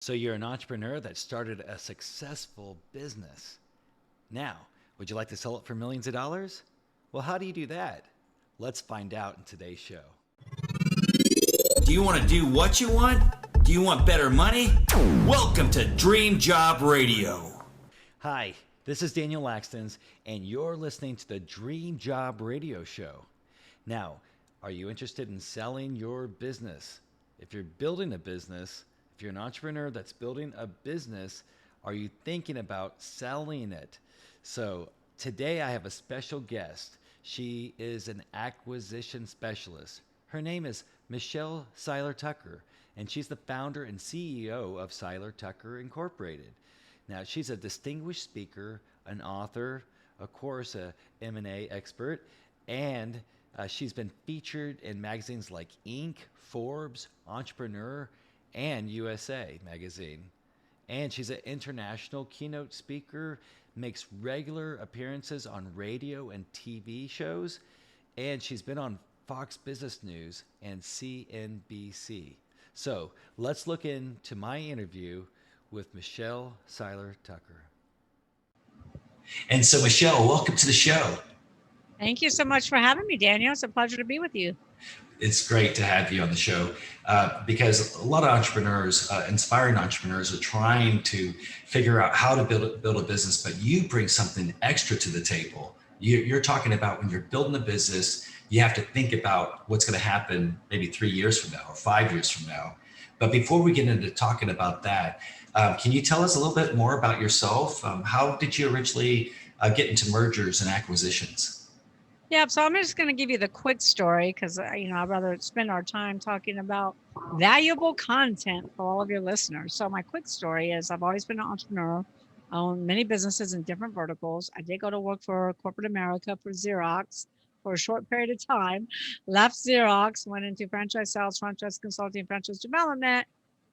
So you're an entrepreneur that started a successful business. Now, would you like to sell it for millions of dollars? Well, how do you do that? Let's find out in today's show. Do you want to do what you want? Do you want better money? Welcome to Dream Job Radio. Hi, this is Daniel Lakstins, and you're listening to the Dream Job Radio Show. Now, are you interested in selling your business? If you're building a business, if you're an entrepreneur that's building a business, are you thinking about selling it? So today I have a special guest. She is an acquisition specialist. Her name is Michelle Seiler Tucker, and she's the founder and CEO of Seiler Tucker Incorporated. Now, she's a distinguished speaker, an author, of course, a M&A expert, and she's been featured in magazines like Inc., Forbes, Entrepreneur, and USA Magazine. And she's an international keynote speaker, makes regular appearances on radio and TV shows, and she's been on Fox Business News and CNBC. So let's look into my interview with Michelle Seiler Tucker. And so, Michelle, welcome to the show. Thank you so much for having me, Daniel. It's a pleasure to be with you. It's great to have you on the show because a lot of entrepreneurs, inspiring entrepreneurs, are trying to figure out how to build a business, but you bring something extra to the table. You're talking about when you're building a business, you have to think about what's going to happen maybe 3 years from now or 5 years from now. But before we get into talking about that, can you tell us a little bit more about yourself? How did you originally get into mergers and acquisitions? Yeah, so I'm just going to give you the quick story because, I'd rather spend our time talking about valuable content for all of your listeners. So my quick story is I've always been an entrepreneur. I own many businesses in different verticals. I did go to work for corporate America for Xerox for a short period of time, left Xerox, went into franchise sales, franchise consulting, franchise development,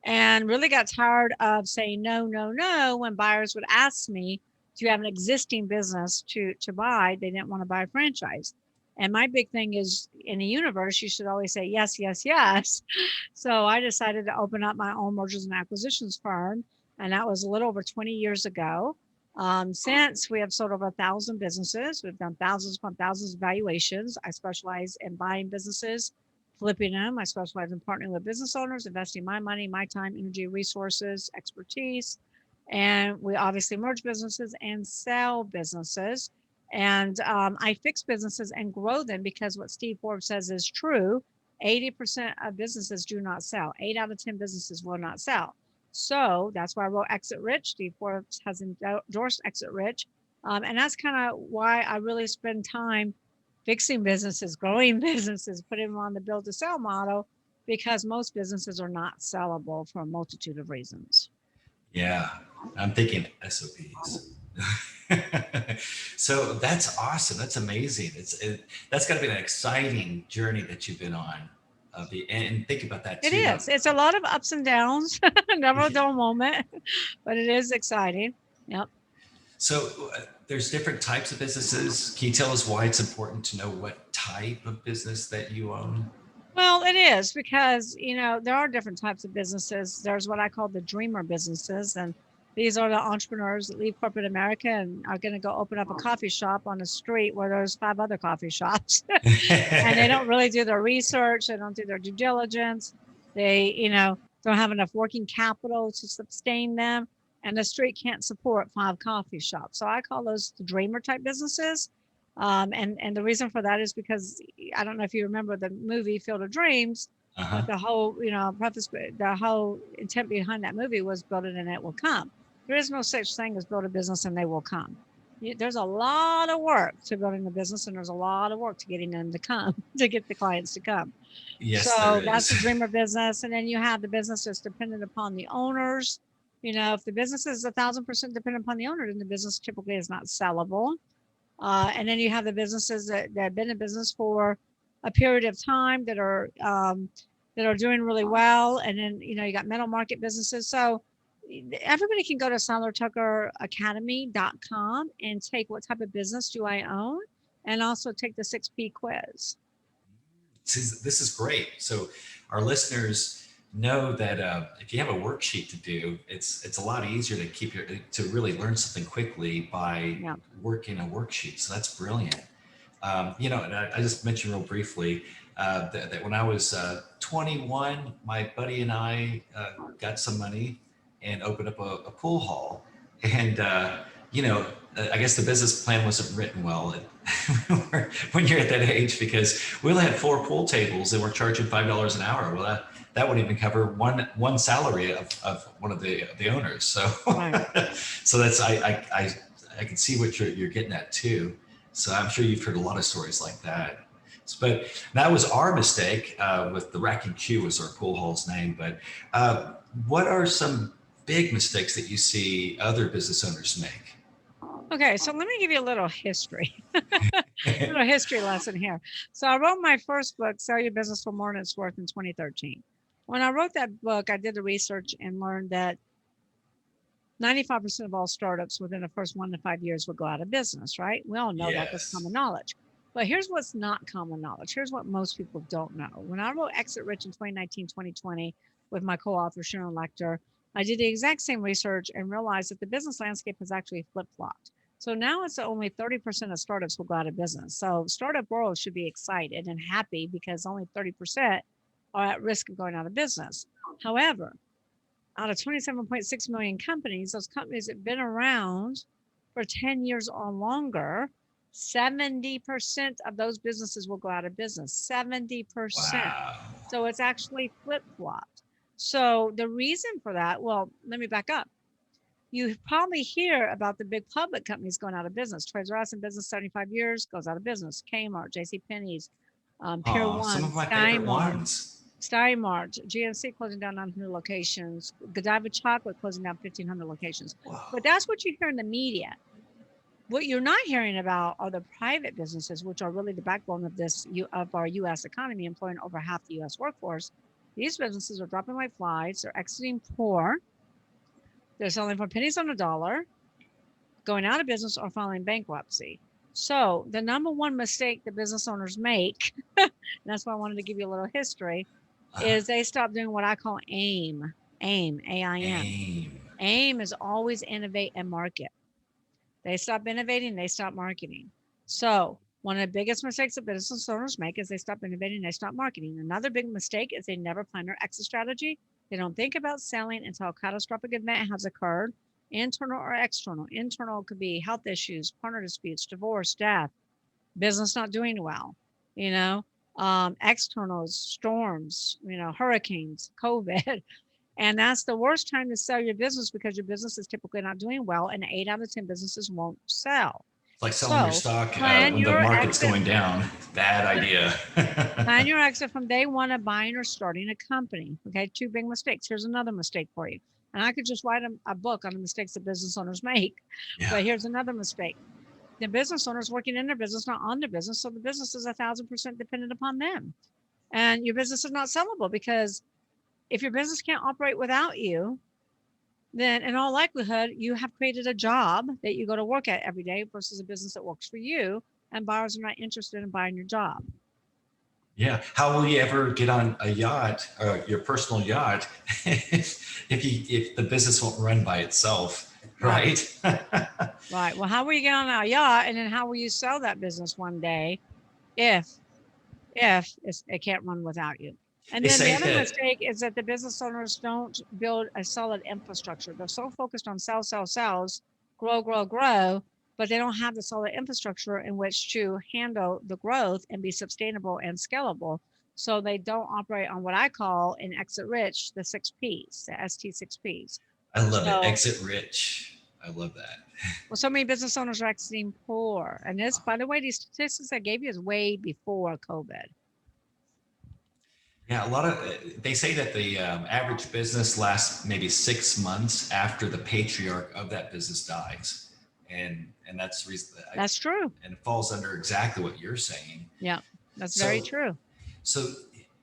and really got tired of saying no when buyers would ask me, do you have an existing business to buy? They didn't want to buy a franchise. And my big thing is in the universe, you should always say yes, yes, yes. So I decided to open up my own mergers and acquisitions firm. And that was a little over 20 years ago. Since we have sold over 1,000 businesses, we've done thousands upon thousands of valuations. I specialize in buying businesses, flipping them. I specialize in partnering with business owners, investing my money, my time, energy, resources, expertise. And we obviously merge businesses and sell businesses. And I fix businesses and grow them because what Steve Forbes says is true. 80% of businesses do not sell. 8 out of 10 businesses will not sell. So that's why I wrote Exit Rich. Steve Forbes has endorsed Exit Rich. And that's kind of why I really spend time fixing businesses, growing businesses, putting them on the build to sell model, because most businesses are not sellable for a multitude of reasons. Yeah, I'm thinking SOPs. So that's awesome. That's amazing. That's got to be an exciting journey that you've been on. And think about that too. It is. It's a lot of ups and downs. Never a dull moment, but it is exciting. Yep. So there's different types of businesses. Can you tell us why it's important to know what type of business that you own? Well, it is because, there are different types of businesses. There's what I call the dreamer businesses. And these are the entrepreneurs that leave corporate America and are going to go open up a coffee shop on a street where there's 5 other coffee shops. And they don't really do their research. They don't do their due diligence. They, don't have enough working capital to sustain them. And the street can't support 5 coffee shops. So I call those the dreamer type businesses. And the reason for that is because I don't know if you remember the movie Field of Dreams, but the whole, the whole intent behind that movie was build it and it will come. There is no such thing as build a business and they will come. There's a lot of work to building a business, and there's a lot of work to getting them to come, to get the clients to come. Yes, so that's the dreamer business. And then you have the business that's dependent upon the owners. If the business is 1,000% dependent upon the owner, then the business typically is not sellable. And then you have the businesses that have been in business for a period of time that are doing really well. And then, you got middle market businesses. So everybody can go to SeilerTuckerAcademy.com and take what type of business do I own, and also take the 6P quiz. This is great. So our listeners know that if you have a worksheet to do, it's a lot easier to to really learn something quickly by Yeah. working a worksheet. So that's brilliant. And I just mentioned real briefly that when I was 21, my buddy and I got some money and opened up a pool hall. And, I guess the business plan wasn't written well when you're at that age, because we only had 4 pool tables and we're charging $5 an hour. Well, that wouldn't even cover one salary of one of the owners. So, Right. so that's I can see what you're getting at too. So I'm sure you've heard a lot of stories like that. But that was our mistake with the Racking Q was our pool hall's name. But what are some big mistakes that you see other business owners make? Okay, so let me give you a little history, a little history lesson here. So I wrote my first book, Sell Your Business for More Than It's Worth, in 2013. When I wrote that book, I did the research and learned that 95% of all startups within the first 1 to 5 years will go out of business, right? We all know that. That's common knowledge. But here's what's not common knowledge. Here's what most people don't know. When I wrote Exit Rich in 2019, 2020 with my co-author, Sharon Lecter, I did the exact same research and realized that the business landscape has actually flip-flopped. So now it's only 30% of startups will go out of business. So startup world should be excited and happy because only 30% are at risk of going out of business. However, out of 27.6 million companies, those companies that have been around for 10 years or longer, 70% of those businesses will go out of business. 70%. Wow. So it's actually flip-flopped. So the reason for that, well, let me back up. You probably hear about the big public companies going out of business. Toys R Us in business 75 years, goes out of business. Kmart, JCPenney's, Pier 1, some of my favorite ones. Stein Mart, GNC closing down 900 locations, Godiva Chocolate closing down 1,500 locations. Wow. But that's what you hear in the media. What you're not hearing about are the private businesses, which are really the backbone of our U.S. economy, employing over half the U.S. workforce. These businesses are dropping like flies. They're exiting poor. They're selling for pennies on a dollar, going out of business, or filing bankruptcy. So the number one mistake that business owners make, and that's why I wanted to give you a little history, is they stop doing what I call AIM. AIM, A-I-M. AIM is always innovate and market. They stop innovating, they stop marketing. So one of the biggest mistakes that business owners make is they stop innovating, they stop marketing. Another big mistake is they never plan their exit strategy. They don't think about selling until a catastrophic event has occurred, internal or external. Internal could be health issues, partner disputes, divorce, death, business not doing well, externals, storms, hurricanes, COVID. And that's the worst time to sell your business because your business is typically not doing well, and 8 out of 10 businesses won't sell. It's like selling your stock when the market's going down. Bad idea. Plan your exit from day one of buying or starting a company. Okay, 2 big mistakes. Here's another mistake for you. And I could just write a book on the mistakes that business owners make. Yeah. But here's another mistake. The business owner's working in their business, not on their business. So the business is 1,000% dependent upon them. And your business is not sellable because if your business can't operate without you, then in all likelihood, you have created a job that you go to work at every day versus a business that works for you, and buyers are not interested in buying your job. Yeah. How will you ever get on a yacht, or your personal yacht, if the business won't run by itself, right? Right. Well, how will you get on a yacht, and then how will you sell that business one day if it can't run without you? And then the other mistake is that the business owners don't build a solid infrastructure. They're so focused on sales, grow, but they don't have the solid infrastructure in which to handle the growth and be sustainable and scalable. So they don't operate on what I call in Exit Rich, the 6 Ps, the ST 6 Ps. I love it. Exit Rich. I love that. Well, so many business owners are exiting poor. And this, by the way, these statistics I gave you is way before COVID. Yeah, they say that the average business lasts maybe 6 months after the patriarch of that business dies, and that's the reason. That's true. And it falls under exactly what you're saying. Yeah, that's very true. So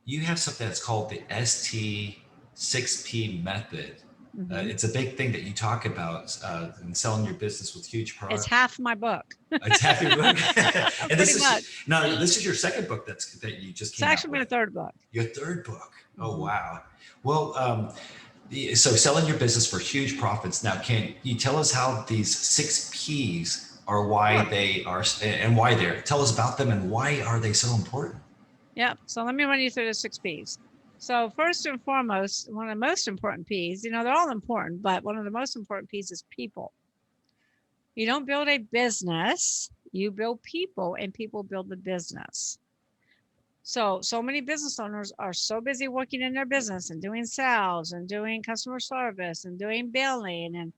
you have something that's called the ST6P method. Mm-hmm. It's a big thing that you talk about in selling your business with huge products. It's half my book. It's half your book. And this much. This is your second book that you just came out with. It's actually my third book. Your third book. Oh, wow. Well, so selling your business for huge profits. Now, can you tell us how these 6 Ps are, why Sure. they are, and why they're, tell us about them and why are they so important? Yeah. So let me run you through the 6 Ps. So first and foremost, one of the most important Ps, they're all important, but one of the most important Ps is people. You don't build a business, you build people, and people build the business. So many business owners are so busy working in their business and doing sales and doing customer service and doing billing and,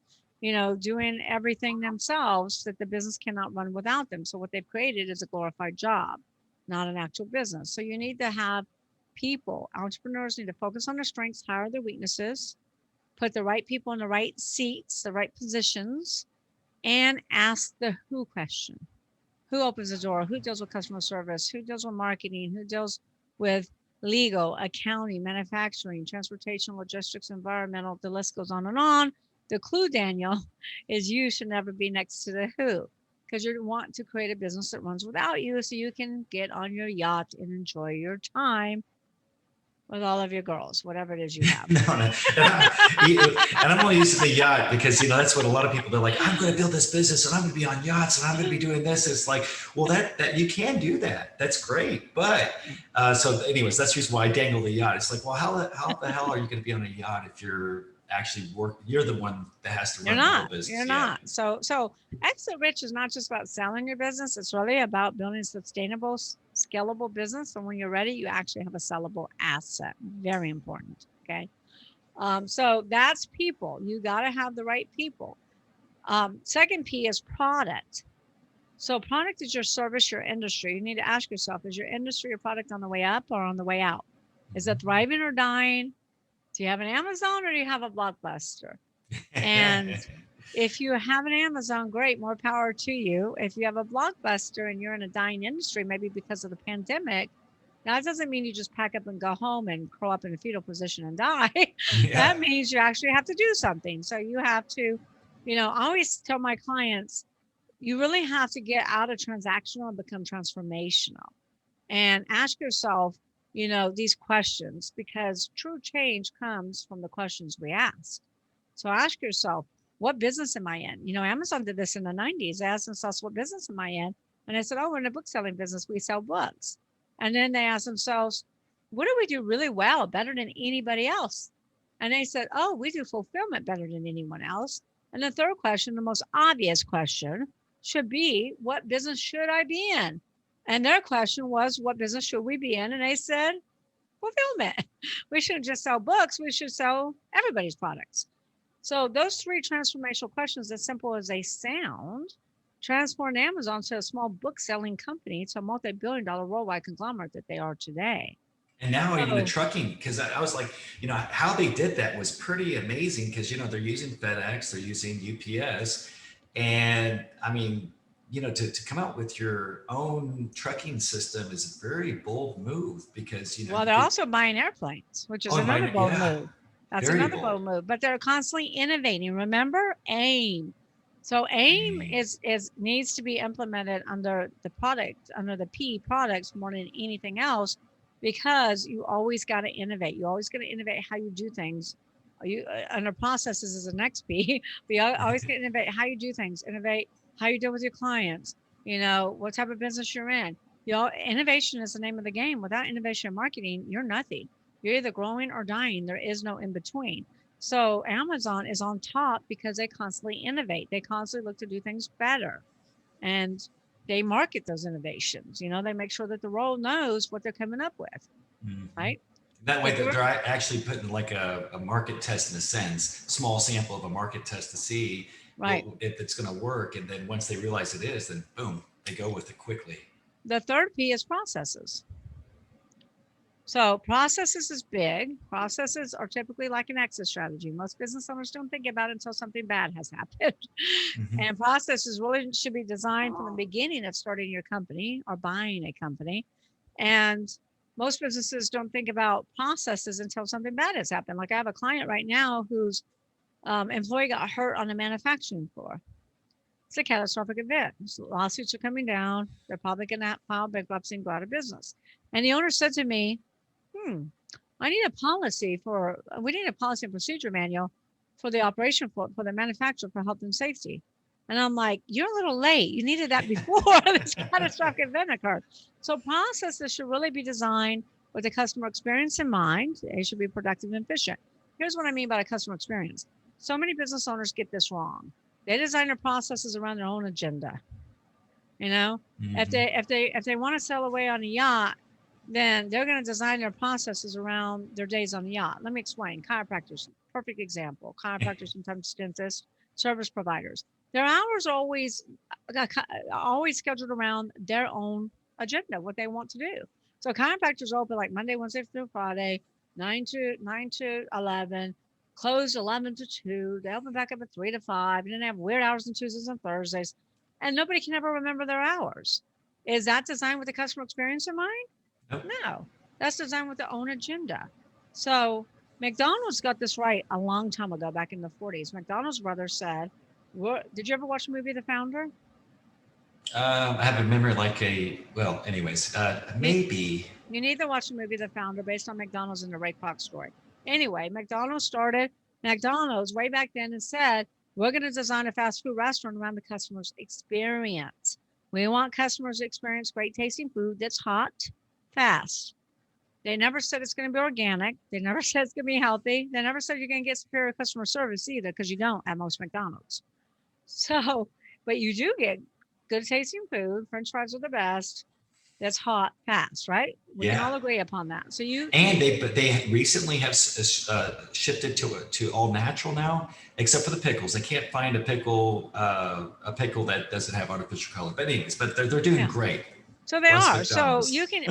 doing everything themselves that the business cannot run without them. So what they've created is a glorified job, not an actual business. So you need to have people. Entrepreneurs need to focus on their strengths, hire their weaknesses, put the right people in the right seats, the right positions, and ask the who question. Who opens the door? Who deals with customer service? Who deals with marketing? Who deals with legal, accounting, manufacturing, transportation, logistics, environmental? The list goes on and on. The clue, Daniel, is you should never be next to the who, because you want to create a business that runs without you so you can get on your yacht and enjoy your time with all of your girls, whatever it is you have. No. And I'm only using the yacht because, that's what a lot of people, they're like, I'm going to build this business and I'm going to be on yachts and I'm going to be doing this. It's like, well, that you can do that. That's great. But so anyways, that's the reason why I dangle the yacht. It's like, well, how the hell are you going to be on a yacht if you're actually you're the one that has to run the whole business? You're not. So exit rich is not just about selling your business. It's really about building a sustainable, scalable business. And when you're ready, you actually have a sellable asset. Very important. Okay. So that's people. You got to have the right people. Second P is product. So product is your service, your industry. You need to ask yourself, is your industry or product on the way up or on the way out? Is it thriving or dying? Do you have an Amazon or do you have a Blockbuster? And if you have an Amazon, great, more power to you. If you have a Blockbuster and you're in a dying industry, maybe because of the pandemic, that doesn't mean you just pack up and go home and curl up in a fetal position and die. That means you actually have to do something. So you have to, I always tell my clients, you really have to get out of transactional and become transformational and ask yourself, these questions, because true change comes from the questions we ask. So ask yourself, what business am I in? Amazon did this in the 90s. They asked themselves, what business am I in? And I said, oh, we're in a book selling business. We sell books. And then they asked themselves, what do we do really well, better than anybody else? And they said, oh, we do fulfillment better than anyone else. And the third question, the most obvious question, should be, what business should I be in? And their question was, what business should we be in? And they said, fulfillment. We shouldn't just sell books. We should sell everybody's products. So those 3 transformational questions, as simple as they sound, transformed Amazon to a small book selling company to a multi-billion-dollar worldwide conglomerate that they are today. And now even the trucking, because I was like, how they did that was pretty amazing because, they're using FedEx, they're using UPS. And I mean, to come out with your own trucking system is a very bold move because, well, they're also buying airplanes, which is another bold move. That's another bold move, but they're constantly innovating. Remember, AIM. So AIM is needs to be implemented under the product, under the P products more than anything else, because you always got to innovate. You always got to innovate how you do things. You under processes is the next P. But you always got to innovate how you do things. Innovate how you deal with your clients. What type of business you're in. Innovation is the name of the game. Without innovation and marketing, you're nothing. You're either growing or dying. There is no in between. So Amazon is on top because they constantly innovate. They constantly look to do things better. And they market those innovations. They make sure that the world knows what they're coming up with. Mm-hmm. Right? That way they're actually putting like a market test in a sense, small sample of a market test to see if it's going to work. And then once they realize it is, then boom, they go with it quickly. The third P is processes. So processes is big. Processes are typically like an exit strategy. Most business owners don't think about it until something bad has happened. Mm-hmm. And processes really should be designed from the beginning of starting your company or buying a company. And most businesses don't think about processes until something bad has happened. Like I have a client right now whose employee got hurt on the manufacturing floor. It's a catastrophic event. So lawsuits are coming down. They're probably going to file bankruptcy and go out of business. And the owner said to me, we need a policy and procedure manual for the operation for the manufacturer for health and safety. And I'm like, you're a little late. You needed that before this catastrophic event occurred. So processes should really be designed with the customer experience in mind. They should be productive and efficient. Here's what I mean by the customer experience. So many business owners get this wrong. They design their processes around their own agenda. You know, if they want to sail away on a yacht, then they're going to design their processes around their days on the yacht. Let me explain. Chiropractors, perfect example. Chiropractors, sometimes dentists, service providers. Their hours are always scheduled around their own agenda, what they want to do. So chiropractors are open like Monday, Wednesday through Friday, 9 to 11, close 11 to 2. They open back up at 3 to 5, and then they have weird hours on Tuesdays and Thursdays, and nobody can ever remember their hours. Is that designed with the customer experience in mind? Nope. No, that's designed with their own agenda. So McDonald's got this right a long time ago, back in the 40s. McDonald's brother said, did you ever watch the movie The Founder? I have a memory maybe. You need to watch the movie The Founder, based on McDonald's and the Ray Kroc story. Anyway, McDonald's started McDonald's way back then and said, we're going to design a fast food restaurant around the customer's experience. We want customers to experience great tasting food that's hot, fast. They never said it's going to be organic. They never said it's going to be healthy. They never said you're going to get superior customer service either, because you don't at most McDonald's. So, but you do get good tasting food. French fries are the best. That's hot, fast, right? We can all agree upon that. So they recently have shifted to all natural now, except for the pickles. They can't find a pickle that doesn't have artificial color. But anyways, they're doing great. So they are. So you can,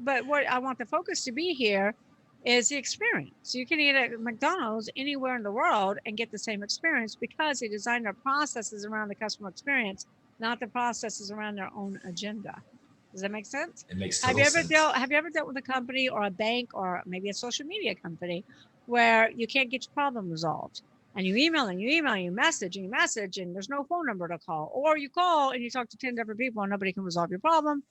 but what I want the focus to be here is the experience. You can eat at McDonald's anywhere in the world and get the same experience, because they designed their processes around the customer experience, not the processes around their own agenda. Does that make sense? It makes total sense. Have you ever dealt with a company or a bank or maybe a social media company where you can't get your problem resolved? And you email and you message, and there's no phone number to call. Or you call and you talk to 10 different people and nobody can resolve your problem.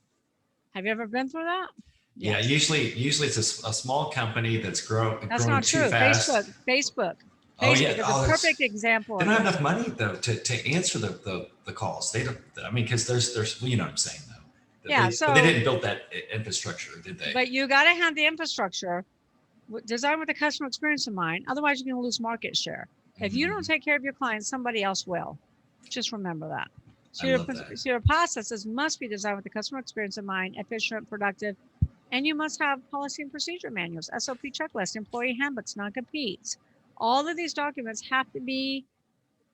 Have you ever been through that? Yeah, usually it's a small company that's growing That's not too true. fast. Facebook. Oh, yeah. Is a perfect example. They don't have enough money though to answer the calls. They don't. I mean, because there's you know what I'm saying though. But they didn't build that infrastructure, did they? But you got to have the infrastructure designed with the customer experience in mind. Otherwise, you're going to lose market share. If you don't take care of your clients, somebody else will. Just remember that. So your processes must be designed with the customer experience in mind, efficient, productive, and you must have policy and procedure manuals, SOP checklist, employee handbooks, non-competes. All of these documents have to be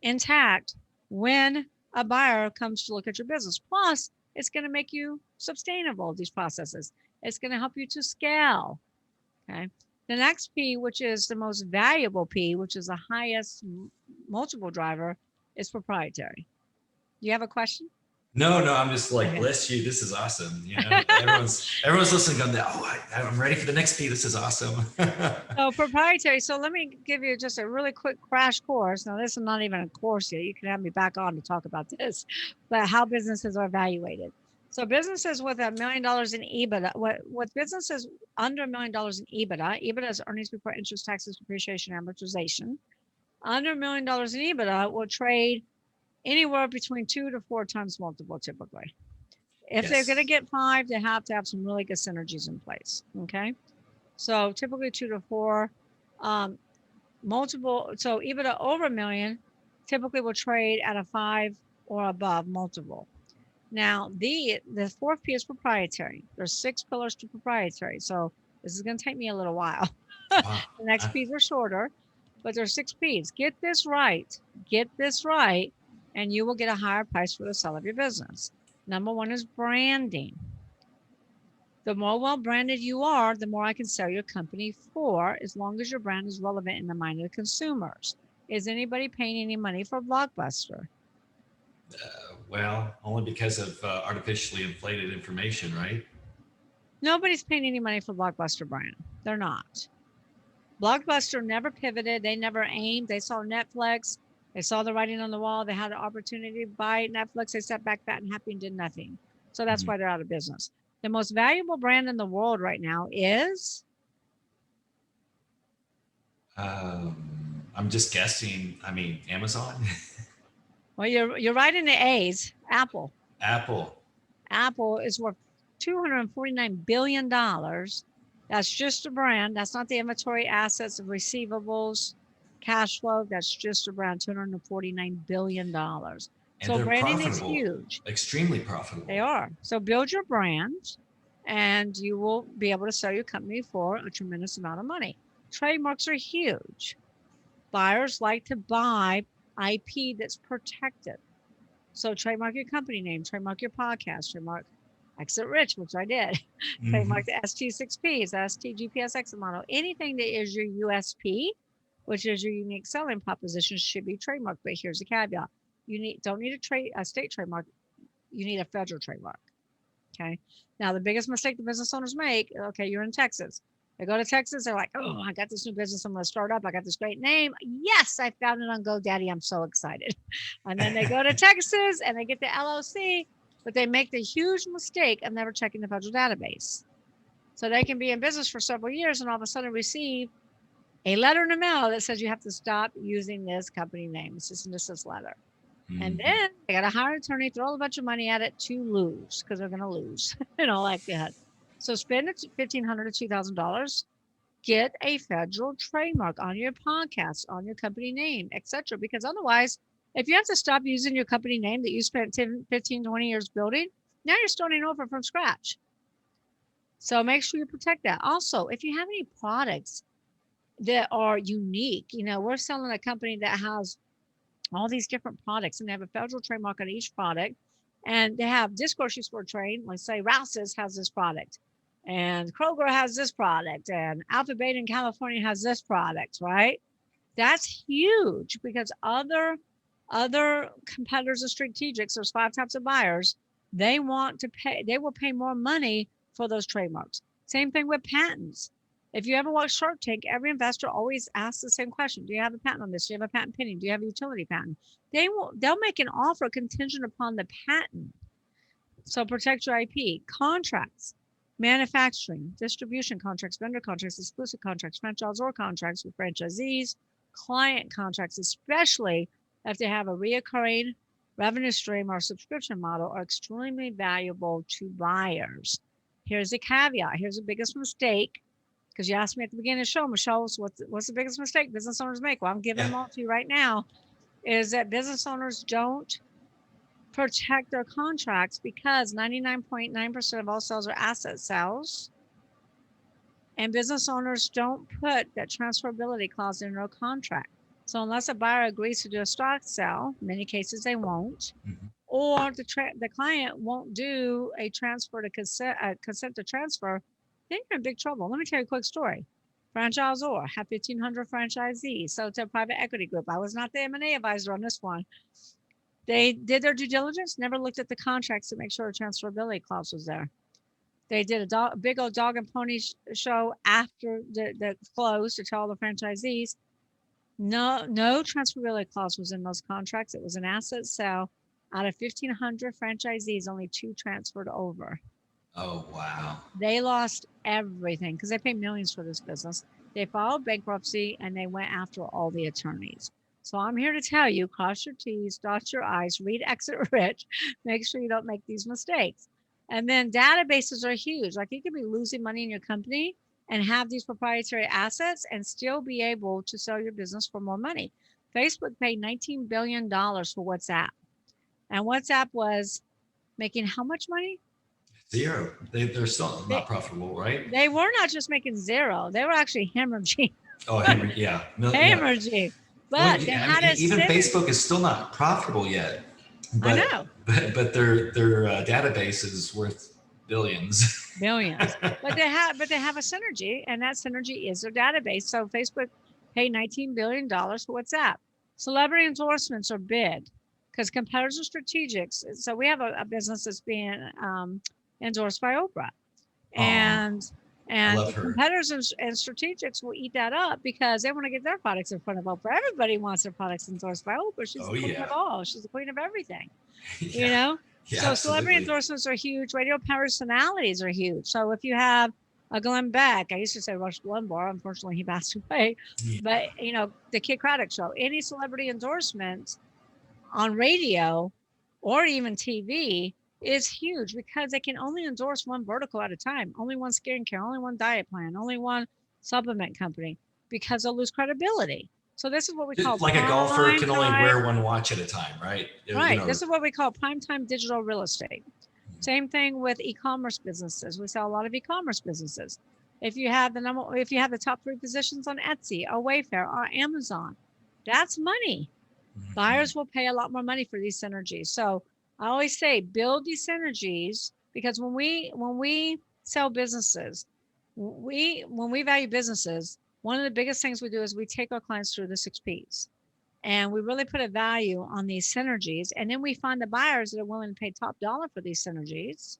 intact when a buyer comes to look at your business. Plus, it's going to make you sustainable, these processes. It's going to help you to scale. Okay. The next P, which is the most valuable P, which is the highest multiple driver, is proprietary. Do you have a question? No, I'm just like, bless you. This is awesome. You know, everyone's listening going, I'm ready for the next P. This is awesome. So proprietary. So let me give you just a really quick crash course. Now, this is not even a course yet. You can have me back on to talk about this, but how businesses are evaluated. So businesses with $1 million in EBITDA, what businesses under $1 million in EBITDA is earnings before interest, taxes, depreciation, amortization. Under $1 million in EBITDA will trade anywhere between 2 to 4 times multiple typically. If they're going to get 5, they have to have some really good synergies in place. Okay. So typically 2 to 4 multiple. So EBITDA over $1 million typically will trade at a 5 or above multiple. Now the fourth P is proprietary. There's 6 pillars to proprietary. So this is going to take me a little while. The next P's are shorter, but there's 6 P's. Get this right, and you will get a higher price for the sale of your business. Number 1 is branding. The more well-branded you are, the more I can sell your company for, as long as your brand is relevant in the mind of the consumers. Is anybody paying any money for Blockbuster? Well, only because of artificially inflated information, right? Nobody's paying any money for Blockbuster brand. They're not. Blockbuster never pivoted. They never aimed. They saw Netflix. They saw the writing on the wall. They had an opportunity to buy Netflix. They sat back fat and happy and did nothing. So that's why they're out of business. The most valuable brand in the world right now is I'm just guessing. I mean, Amazon, Well, you're right in the A's. Apple. Apple. Apple is worth $249 billion. That's just a brand. That's not the inventory, assets, and receivables, cash flow. That's just a brand, $249 billion. And So they're branding is profitable, huge. extremely profitable. They are. So build your brand and you will be able to sell your company for a tremendous amount of money. Trademarks are huge. Buyers like to buy IP that's protected. So trademark your company name, trademark your podcast, trademark Exit Rich, which I did. Trademark the ST6Ps, the STGPS exit model. Anything that is your USP, which is your unique selling proposition, should be trademarked. But here's the caveat: don't need a state trademark. You need a federal trademark. Okay. Now the biggest mistake the business owners make. Okay, you're in Texas. They go to Texas. They're like, oh, I got this new business I'm going to start up. I got this great name. Yes, I found it on GoDaddy. I'm so excited. And then they go to Texas and they get the LLC, but they make the huge mistake of never checking the federal database. So they can be in business for several years and all of a sudden receive a letter in the mail that says you have to stop using this company name. It's just an assist letter. And then they got to hire an attorney, throw a bunch of money at it to lose, because they're going to lose in all likelihood. So spend $1,500 to $2,000, get a federal trademark on your podcast, on your company name, etc. Because otherwise, if you have to stop using your company name that you spent 10, 15, 20 years building, now you're starting over from scratch. So make sure you protect that. Also, if you have any products that are unique, we're selling a company that has all these different products and they have a federal trademark on each product, and they have this grocery store chain, let's say Rouse's has this product and Kroger has this product and Alphabet in California has this product, right? That's huge, because other competitors and strategics, there's 5 types of buyers, they will pay more money for those trademarks. Same thing with patents. If you ever watch Shark Tank, every investor always asks the same question. Do you have a patent on this? Do you have a patent pending? Do you have a utility patent? They'll make an offer contingent upon the patent. So protect your IP. Contracts, manufacturing, distribution contracts, vendor contracts, exclusive contracts, franchisor contracts with franchisees, client contracts, especially if they have a reoccurring revenue stream or subscription model, are extremely valuable to buyers. Here's a caveat. Here's the biggest mistake. Because you asked me at the beginning of the show, Michelle, what's the biggest mistake business owners make? Well, I'm giving them all to you right now, is that business owners don't protect their contracts, because 99.9% of all sales are asset sales. And business owners don't put that transferability clause in their contract. So unless a buyer agrees to do a stock sale, in many cases they won't, or the client won't do a transfer to consent to transfer, then you're in big trouble. Let me tell you a quick story. Franchisor had 1,500 franchisees, so to a private equity group. I was not the M&A advisor on this one. They did their due diligence, never looked at the contracts to make sure a transferability clause was there. They did a big old dog and pony show after the close to tell the franchisees. No transferability clause was in those contracts. It was an asset sale. Out of 1,500 franchisees, only 2 transferred over. Oh, wow. They lost everything because they paid millions for this business. They filed bankruptcy and they went after all the attorneys. So I'm here to tell you, cross your T's, dot your I's, read Exit Rich, make sure you don't make these mistakes. And then databases are huge. Like, you could be losing money in your company and have these proprietary assets and still be able to sell your business for more money. Facebook paid $19 billion for WhatsApp. And WhatsApp was making how much money? 0. They're still not profitable, right? They were not just making 0. They were actually hemorrhaging. Oh, hemorrhaging, yeah. Hemorrhaging. But they had even Facebook is still not profitable yet. But, I know. But their database is worth billions. Billions. But they have a synergy, and that synergy is their database. So Facebook paid $19 billion for WhatsApp. Celebrity endorsements are big because competitors are strategics. So we have a business that's being endorsed by Oprah. And competitors and strategics will eat that up because they want to get their products in front of Oprah. Everybody wants their products endorsed by Oprah. She's the queen of all. She's the queen of everything. You know? Yeah, so absolutely. celebrity endorsements are huge. Radio personalities are huge. So if you have Glenn Beck. I used to say Rush Limbaugh. Unfortunately, he passed away. Yeah. But, the Kid Craddock show, any celebrity endorsements on radio or even TV is huge because they can only endorse one vertical at a time, only one skincare, only one diet plan, only one supplement company because they'll lose credibility. So this is what we call Like a golfer can only time. wear one watch at a time, right? Right. This is what we call primetime digital real estate. Same thing with e-commerce businesses. We sell a lot of e-commerce businesses. If you have the top 3 positions on Etsy or Wayfair or Amazon, that's money. Buyers will pay a lot more money for these synergies. So I always say build these synergies, because when we sell businesses, when we value businesses, one of the biggest things we do is we take our clients through the 6 Ps. And we really put a value on these synergies. And then we find the buyers that are willing to pay top dollar for these synergies.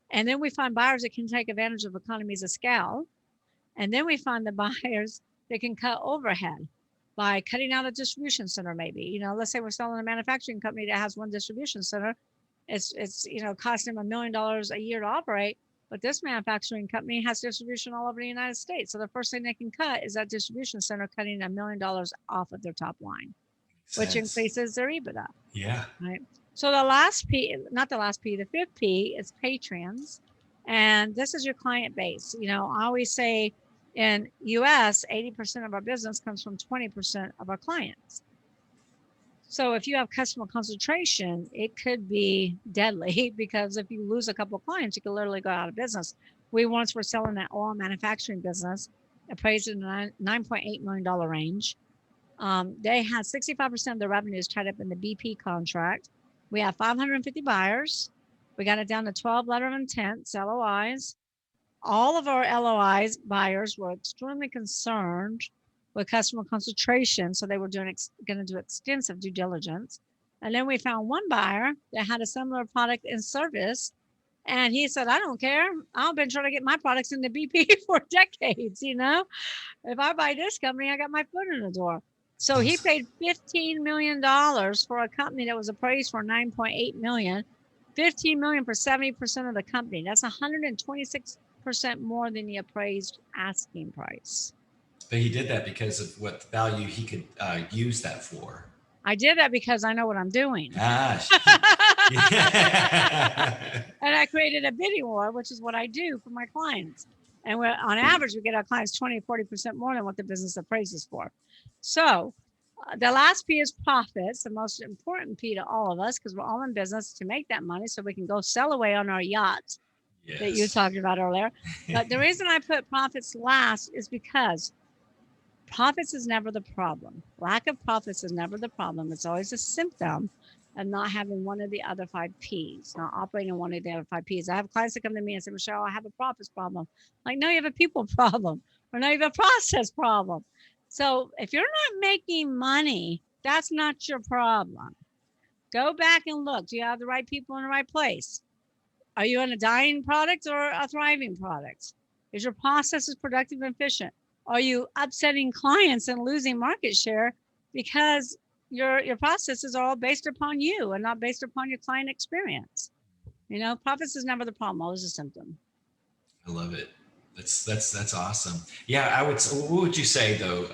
And then we find buyers that can take advantage of economies of scale. And then we find the buyers that can cut overhead by cutting out a distribution center, maybe. Let's say we're selling a manufacturing company that has one distribution center. It's costing them $1 million a year to operate. But this manufacturing company has distribution all over the United States. So the first thing they can cut is that distribution center cutting $1 million off of their top line, which increases their EBITDA. Yeah. Right. So the last P, not the last P, the 5th P is patrons. And this is your client base. I always say in US, 80% of our business comes from 20% of our clients. So if you have customer concentration, it could be deadly, because if you lose a couple of clients, you could literally go out of business. We once were selling that oil manufacturing business, appraised in the $9.8 million range. They had 65% of their revenues tied up in the BP contract. We have 550 buyers. We got it down to 12 letter of intent, LOIs. All of our LOIs buyers were extremely concerned with customer concentration. So they were going to do extensive due diligence. And then we found one buyer that had a similar product and service. And he said, I don't care. I've been trying to get my products into BP for decades. If I buy this company, I got my foot in the door. So he paid $15 million for a company that was appraised for $9.8 million, $15 million for 70% of the company. That's 126% more than the appraised asking price. But he did that because of what value he could use that for. I did that because I know what I'm doing. Yeah. And I created a bidding war, which is what I do for my clients. And on average, we get our clients 20 or 40% more than what the business appraises for. So the last P is profits, the most important P to all of us, because we're all in business to make that money so we can go sail away on our yachts that you talked about earlier. But the reason I put profits last is because profits is never the problem. Lack of profits is never the problem. It's always a symptom of not having one of the other 5 Ps, not operating one of the other 5 Ps. I have clients that come to me and say, Michelle, I have a profits problem. Like, no, you have a people problem, or no, you have a process problem. So if you're not making money, that's not your problem. Go back and look. Do you have the right people in the right place? Are you in a dying product or a thriving product? Is your processes productive and efficient? Are you upsetting clients and losing market share because your processes are all based upon you and not based upon your client experience? Profits is never the problem, always a symptom. I love it. That's awesome. Yeah, what would you say though,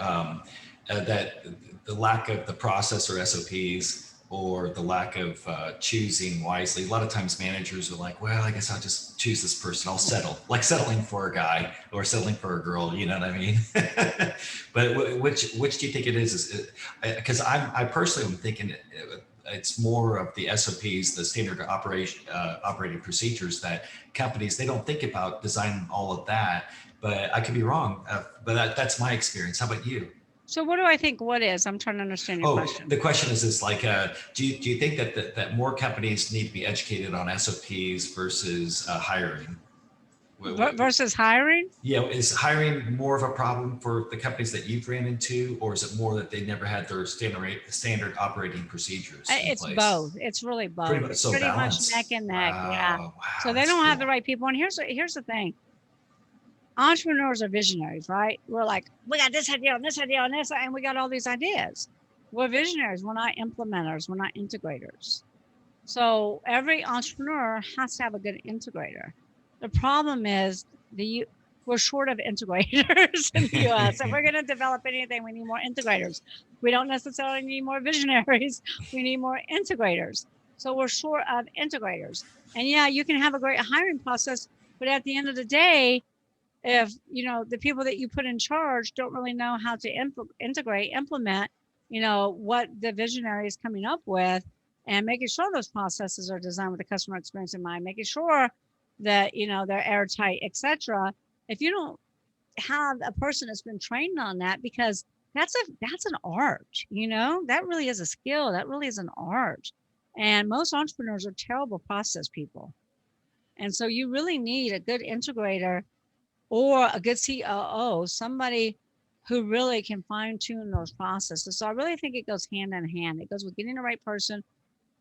that the lack of the process or SOPs, or the lack of choosing wisely? A lot of times managers are like, well, I guess I'll just choose this person. I'll settle, like settling for a guy or settling for a girl, you know what I mean? But which do you think it is? Because I personally am thinking it's more of the SOPs, the standard operating procedures, that companies, they don't think about designing all of that. But I could be wrong, but that's my experience. How about you? So what do I think? What is? I'm trying to understand your question. The question is like, do you think that more companies need to be educated on SOPs versus hiring? Versus hiring? Yeah, is hiring more of a problem for the companies that you've ran into, or is it more that they never had their standard operating procedures? It's place? Both. It's really both. Pretty much, it's so pretty balanced. much neck and neck. Wow, Yeah. wow, So they don't have the right people. And here's the thing. Entrepreneurs are visionaries, right? We're like, we got this idea and this idea and this, and we got all these ideas. We're visionaries. We're not implementers. We're not integrators. So every entrepreneur has to have a good integrator. The problem is we're short of integrators in the US. If we're going to develop anything, we need more integrators. We don't necessarily need more visionaries. We need more integrators. So we're short of integrators. And yeah, you can have a great hiring process, but at the end of the day, if the people that you put in charge don't really know how to implement what the visionary is coming up with, and making sure those processes are designed with the customer experience in mind, making sure that they're airtight, etc. If you don't have a person that's been trained on that, because that's an art, that really is a skill, that really is an art. And most entrepreneurs are terrible process people, and so you really need a good integrator or a good COO, somebody who really can fine tune those processes. So I really think it goes hand in hand. It goes with getting the right person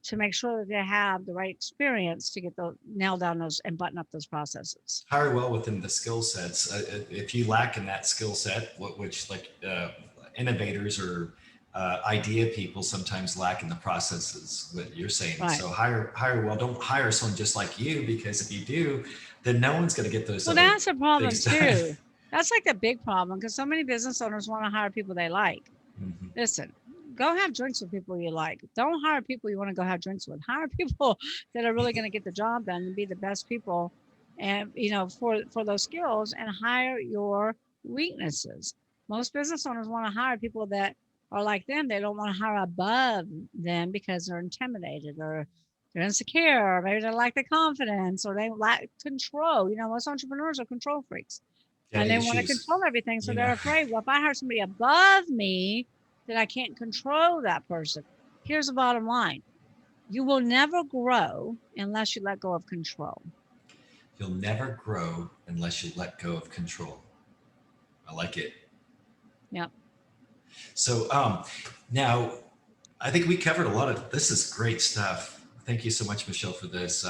to make sure that they have the right experience to get those, nail down those and button up those processes. Hire well within the skill sets. If you lack in that skill set, which innovators or idea people sometimes lack in the processes, what you're saying. Right. So hire well. Don't hire someone just like you, because if you do, then no one's going to get those. Well, that's a problem too. That's like the big problem, because so many business owners want to hire people they like. Mm-hmm. Listen, go have drinks with people you like. Don't hire people you want to go have drinks with. Hire people that are really going to get the job done and be the best people, and for those skills, and hire your weaknesses. Most business owners want to hire people that are like them. They don't want to hire above them because they're intimidated, or they're insecure, or maybe they lack the confidence, or they lack control. Most entrepreneurs are control freaks. And they want to control everything. So they're afraid, well, if I hire somebody above me, then I can't control that person. Here's the bottom line. You will never grow unless you let go of control. You'll never grow unless you let go of control. I like it. Yep. So now I think we covered a lot of, this is great stuff. Thank you so much, Michelle, for this.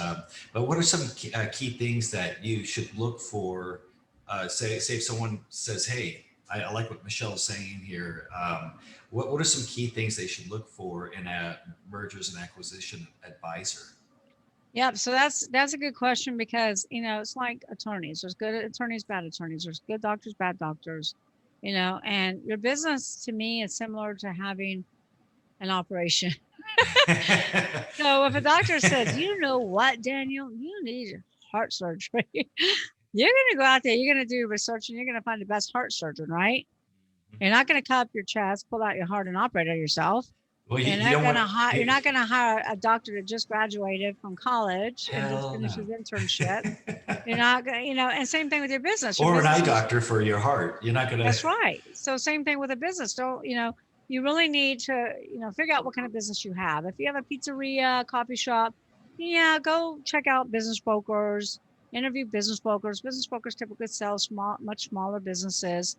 But what are some key things that you should look for? Say if someone says, hey, I like what Michelle is saying here. What are some key things they should look for in a mergers and acquisition advisor? Yep. So that's a good question, because, it's like attorneys. There's good attorneys, bad attorneys. There's good doctors, bad doctors, and your business to me is similar to having an operation. So if a doctor says, you know what, Daniel, you need heart surgery, you're going to go out there, you're going to do research, and you're going to find the best heart surgeon, right? You're not going to cut up your chest, pull out your heart, and operate on yourself. Well, you're not going to hire a doctor that just graduated from college and just finished his internship. You're not going to, and same thing with your business. Or an eye doctor for your heart. You're not going to. That's right. So same thing with a business. Don't, you really need to, figure out what kind of business you have. If you have a pizzeria, coffee shop, go check out business brokers, interview business brokers. Business brokers typically sell much smaller businesses.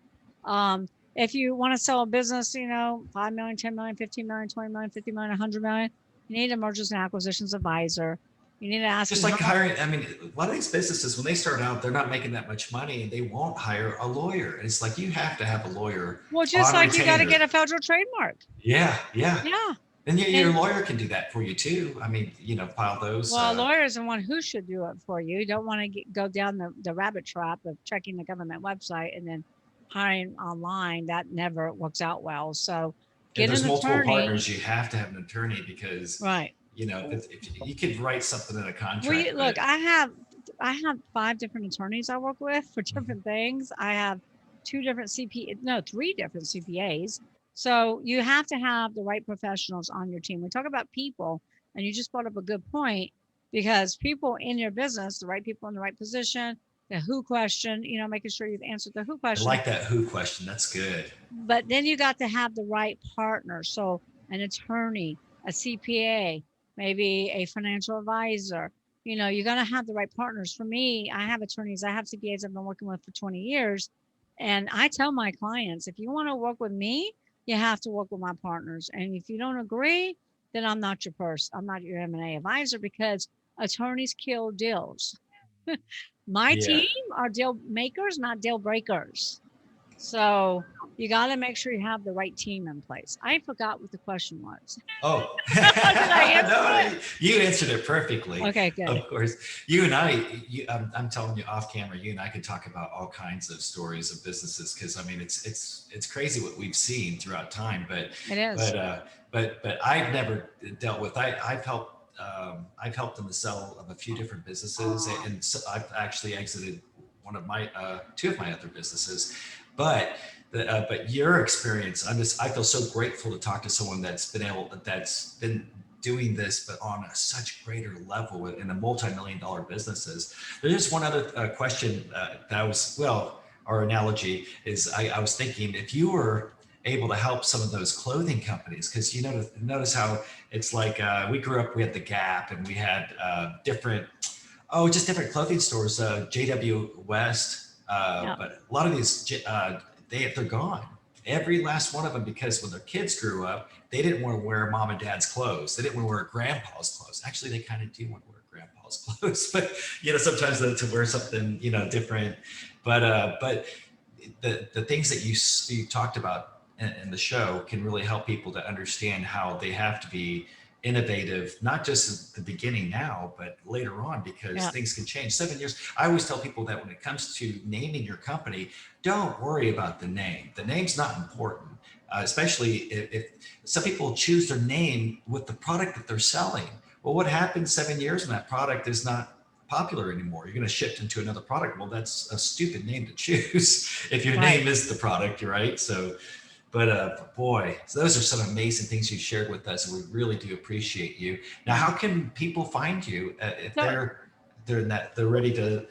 If you want to sell a business, 5 million, 10 million, 15 million, 20 million, 50 million, 100 million, you need a mergers and acquisitions advisor. You need to ask. Just like hiring, a lot of these businesses, when they start out, they're not making that much money, and they won't hire a lawyer. And it's like, you have to have a lawyer. Well, just like you got to get a federal trademark. Yeah. Yeah. And your lawyer can do that for you too. File those. Well, a lawyer is the one who should do it for you. You don't want to go down the rabbit trap of checking the government website and then hiring online. That never works out well. So get an attorney. There's multiple partners. You have to have an attorney, because right. If you could write something in a contract. Well, look, I have 5 different attorneys I work with for different things. I have 3 different CPAs. So you have to have the right professionals on your team. We talk about people, and you just brought up a good point, because people in your business, the right people in the right position, the who question, making sure you've answered the who question. I like that who question. That's good. But then you got to have the right partner. So an attorney, a CPA, maybe a financial advisor. You're going to have the right partners. For me, I have attorneys, I have CPAs I've been working with for 20 years. And I tell my clients, if you want to work with me, you have to work with my partners. And if you don't agree, then I'm not your person. I'm not your M&A advisor, because attorneys kill deals. My team are deal makers, not deal breakers. So You got to make sure you have the right team in place. I forgot what the question was. Oh, Did I answer no, you answered it perfectly. Okay, good. Of course, you and I'm telling you off camera, you and I could talk about all kinds of stories of businesses because I mean it's crazy what we've seen throughout time. But It is. but I've never dealt with. I've helped in the sell of a few different businesses, and so I've actually exited one of my two of my other businesses, but your experience, I feel so grateful to talk to someone that's been doing this, but on a such greater level in the multi-million-dollar businesses. There's just one other question our analogy is I was thinking if you were able to help some of those clothing companies, because you notice how it's like we grew up, we had the Gap and we had different clothing stores, JW West, but a lot of these they're gone. Every last one of them, because when their kids grew up, they didn't want to wear mom and dad's clothes. They didn't want to wear grandpa's clothes. Actually, they kind of do want to wear grandpa's clothes, but sometimes to wear something different. But the things that you talked about in the show can really help people to understand how they have to be innovative, not just at the beginning now, but later on, because things can change. 7 years. I always tell people that when it comes to naming your company, don't worry about the name. The name's not important, especially if some people choose their name with the product that they're selling. Well, what happens 7 years when that product is not popular anymore? You're going to shift into another product. Well, that's a stupid name to choose if your name is the product, right? So, but boy, so those are some amazing things you shared with us, and we really do appreciate you. Now, how can people find you if they're ready to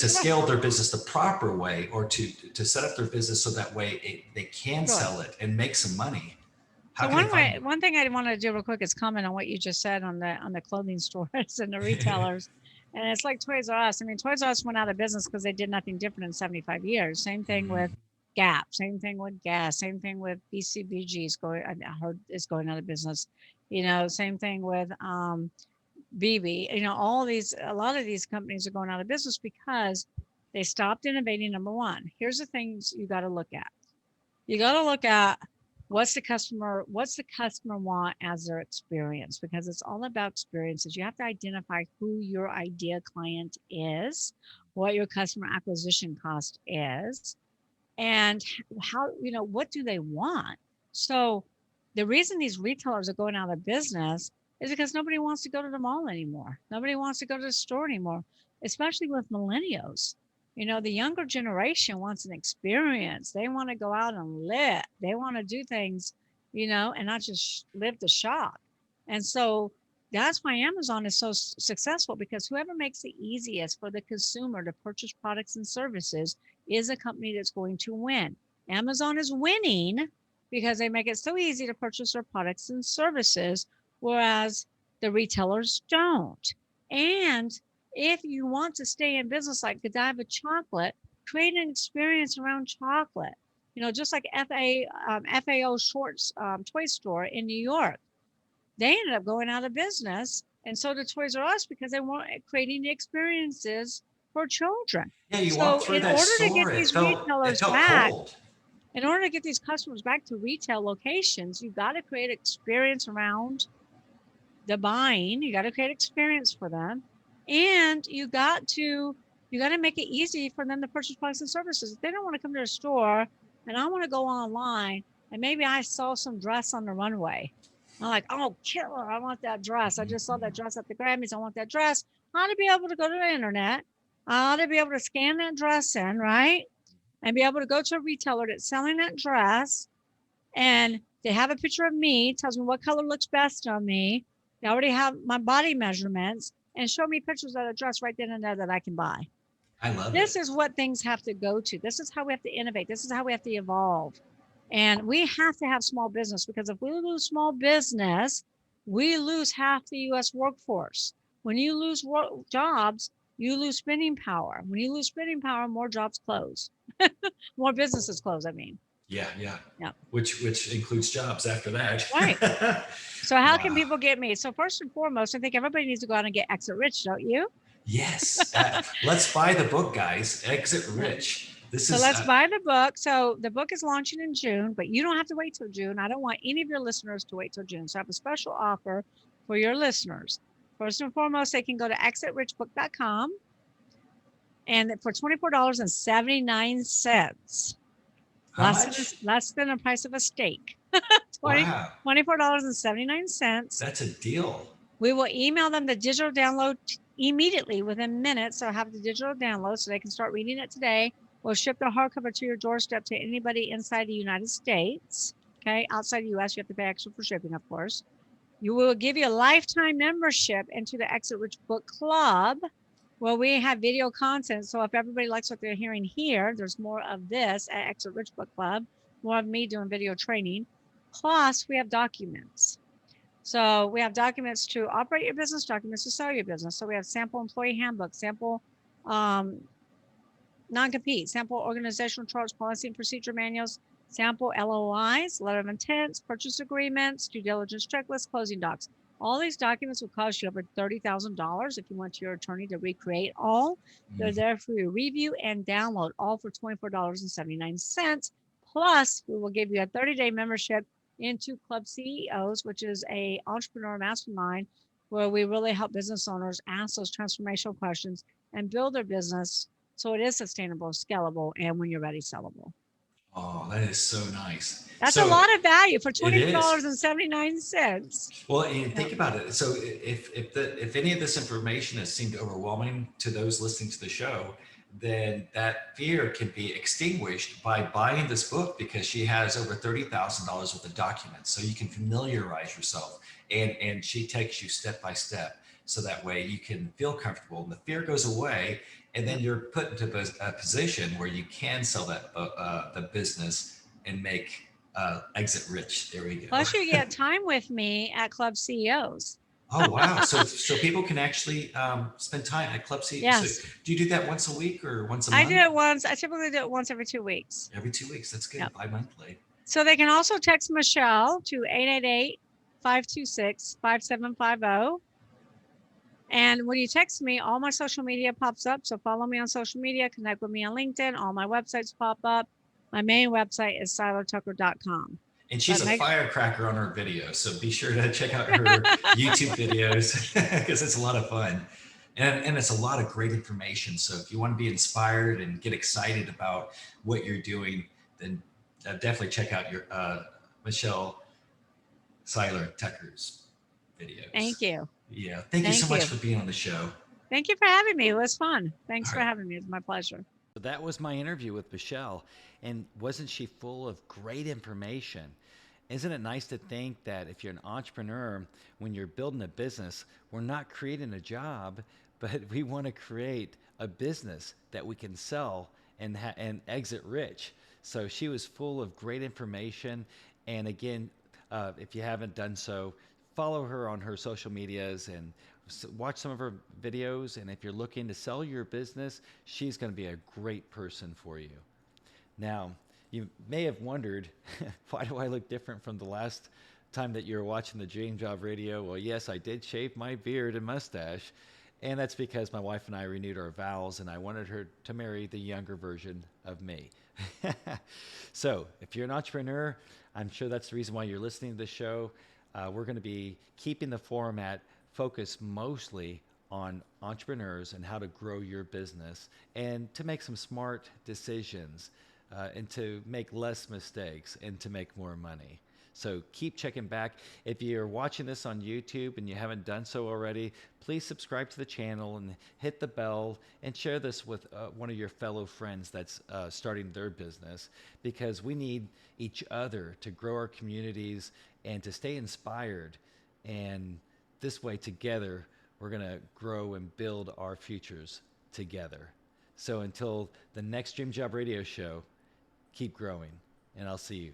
scale their business the proper way, or to set up their business so that way they can sell it and make some money? So one thing I want to do real quick is comment on what you just said on the clothing stores and the retailers. And it's like Toys R Us. I mean, Toys R Us went out of business because they did nothing different in 75 years. Same thing with Gap, same thing with Gas, same thing with BCBG I heard is going out of business. Same thing with BB. A lot of these companies are going out of business because they stopped innovating. Number one, here's the things you got to look at. You got to look at what's the customer want as their experience, because it's all about experiences. You have to identify who your ideal client is, what your customer acquisition cost is, and how, what do they want? So the reason these retailers are going out of business is because nobody wants to go to the mall anymore. Nobody wants to go to the store anymore, especially with millennials. The younger generation wants an experience. They want to go out and live. They want to do things, and not just live to shop. And so that's why Amazon is so successful, because whoever makes it easiest for the consumer to purchase products and services is a company that's going to win. Amazon is winning because they make it so easy to purchase their products and services, whereas the retailers don't. And if you want to stay in business like Godiva Chocolate, create an experience around chocolate. Just like FAO Schwartz toy store in New York. They ended up going out of business, and so did Toys R Us, because they weren't creating the experiences for children. Yeah, you walk through that store, to get these retailers back, in order to get these customers back to retail locations, you got to create experience around the buying. You got to create experience for them, and you got to make it easy for them to purchase products and services. If they don't want to come to the store, and I want to go online, and maybe I saw some dress on the runway. I'm like, oh, killer, I want that dress. I just saw that dress at the Grammys. I want that dress. I ought to be able to go to the internet. I ought to be able to scan that dress in, right? And be able to go to a retailer that's selling that dress. And they have a picture of me, tells me what color looks best on me. They already have my body measurements, and show me pictures of the dress right then and there that I can buy. I love this. This is what things have to go to. This is how we have to innovate. This is how we have to evolve. And we have to have small business, because if we lose small business, we lose half the U.S. workforce. When you lose jobs, you lose spending power. When you lose spending power, more jobs close. More businesses close, I mean. Yeah. Which includes jobs after that. Right. So how can people get me? So first and foremost, I think everybody needs to go out and get Exit Rich, don't you? Yes. Let's buy the book, guys. Exit Rich. This So is let's buy the book. So the book is launching in June, but you don't have to wait till June. I don't want any of your listeners to wait till June. So I have a special offer for your listeners. First and foremost, they can go to exitrichbook.com and for $24.79. how much? Less than the price of a steak. Wow, $24.79. that's a deal. We will email them the digital download immediately within minutes. So have the digital download so they can start reading it today. We'll ship the hardcover to your doorstep to anybody inside the United States. Okay. Outside the US, you have to pay extra for shipping, of course. You will give you a lifetime membership into the Exit Rich Book Club, where we have video content. So if everybody likes what they're hearing here, there's more of this at Exit Rich Book Club, more of me doing video training. Plus, we have documents. So we have documents to operate your business, documents to sell your business. So we have sample employee handbook, sample non-compete, sample organizational charts, policy and procedure manuals, sample LOIs, letter of intents, purchase agreements, due diligence checklists, closing docs. All these documents will cost you over $30,000 if you want your attorney to recreate all. They're there for your review and download, all for $24.79. Plus, we will give you a 30-day membership into Club CEOs, which is a entrepreneur mastermind where we really help business owners ask those transformational questions and build their business so it is sustainable, scalable, and when you're ready, sellable. Oh, that is so nice. That's So a lot of value for it is. $24.79. Well, and think about it. So if any of this information has seemed overwhelming to those listening to the show, then that fear can be extinguished by buying this book, because she has over $30,000 worth of documents. So you can familiarize yourself, and she takes you step by step. So that way you can feel comfortable and the fear goes away. And then you're put into a position where you can sell that the business and make exit rich. There we go. Plus, you get time with me at Club CEOs. Oh, wow. So people can actually spend time at Club CEOs. Yes. So do you do that once a week or once a month? I do it once. I typically do it once every 2 weeks. Every 2 weeks. That's good. Yep. Bi-monthly. So they can also text Michelle to 888-526-5750. And when you text me, all my social media pops up. So follow me on social media, connect with me on LinkedIn. All my websites pop up. My main website is seilertucker.com. And she's a firecracker on her videos. So be sure to check out her YouTube videos, because it's a lot of fun. And it's a lot of great information. So if you want to be inspired and get excited about what you're doing, then definitely check out your Michelle Seiler Tucker's videos. Thank you. Yeah. Thank you so much for being on the show. Thank you for having me. It was fun. Thanks for having me. It's my pleasure. So that was my interview with Michelle. And wasn't she full of great information? Isn't it nice to think that if you're an entrepreneur, when you're building a business, we're not creating a job, but we want to create a business that we can sell and exit rich. So she was full of great information. And again, if you haven't done so, follow her on her social medias and watch some of her videos. And if you're looking to sell your business, she's going to be a great person for you. Now, you may have wondered, why do I look different from the last time that you were watching the Dream Job Radio? Well, yes, I did shave my beard and mustache. And that's because my wife and I renewed our vows, and I wanted her to marry the younger version of me. So if you're an entrepreneur, I'm sure that's the reason why you're listening to this show. We're going to be keeping the format focused mostly on entrepreneurs and how to grow your business and to make some smart decisions and to make less mistakes and to make more money. So keep checking back. If you're watching this on YouTube and you haven't done so already, please subscribe to the channel and hit the bell and share this with one of your fellow friends that's starting their business, because we need each other to grow our communities and to stay inspired. And this way, together, we're going to grow and build our futures together. So until the next Dream Job Radio show, keep growing, and I'll see you.